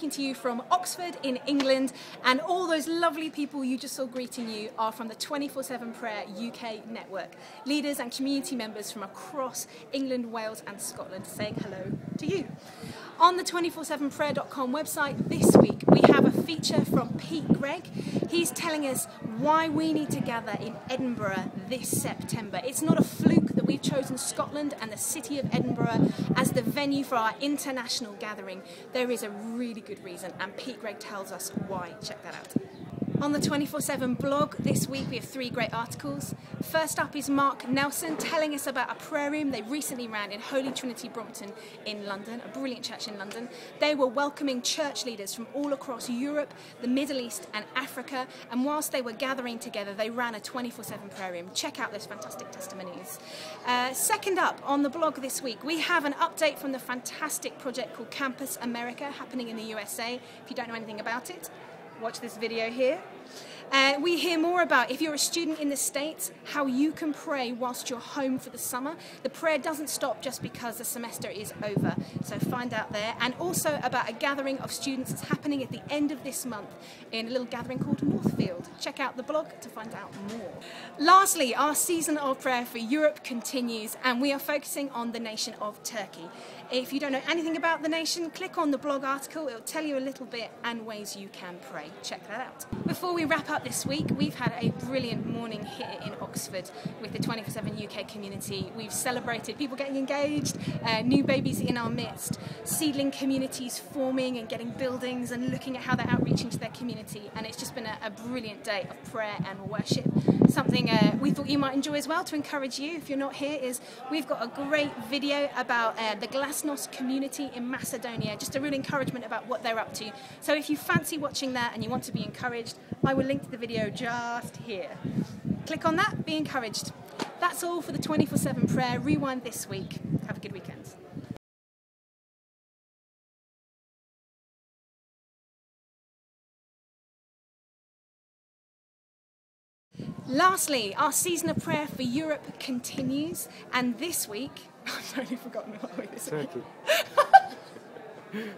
speaking to you from Oxford in England, and all those lovely people you just saw greeting you are from the 24/7 Prayer UK network. Leaders and community members from across England, Wales and Scotland saying hello to you. On the 247prayer.com website this week we have a feature from Pete Greig. He's telling us why we need to gather in Edinburgh this September. It's not a fluke that we've chosen Scotland and the city of Edinburgh as the venue for our international gathering. There is a really good reason, and Pete Greig tells us why. Check that out. On the 24/7 blog this week we have 3 great articles. First up is Mark Nelson telling us about a prayer room they recently ran in Holy Trinity Brompton in London, a brilliant church in London. They were welcoming church leaders from all across Europe, the Middle East and Africa, and whilst they were gathering together they ran a 24/7 prayer room. Check out those fantastic testimonies. Second up on the blog this week we have an update from the fantastic project called Campus America happening in the USA. If you don't know anything about it, watch this video here. We hear more about, if you're a student in the States, how you can pray whilst you're home for the summer. The prayer doesn't stop just because the semester is over, so find out there. And also about a gathering of students that's happening at the end of this month in a little gathering called Northfield. Check out the blog to find out more. Lastly, our season of prayer for Europe continues, and we are focusing on the nation of Turkey. If you don't know anything about the nation, click on the blog article. It'll tell you a little bit and ways you can pray. Check that out. Before we wrap up this week, we've had a brilliant morning here in Oxford with the 24/7 UK community. We've celebrated people getting engaged, new babies in our midst, seedling communities forming and getting buildings and looking at how they're outreaching to their community. And it's just been a brilliant day of prayer and worship. Something we thought you might enjoy as well to encourage you if you're not here is we've got a great video about the Glasnost community in Macedonia, just a real encouragement about what they're up to. So if you fancy watching that and you want to be encouraged, I will link to the video just here. Click on that, be encouraged. That's all for the 24/7 Prayer Rewind this week. Have a good weekend. Lastly, our season of prayer for Europe continues, and this week, I've totally forgotten what week this week. Turkey.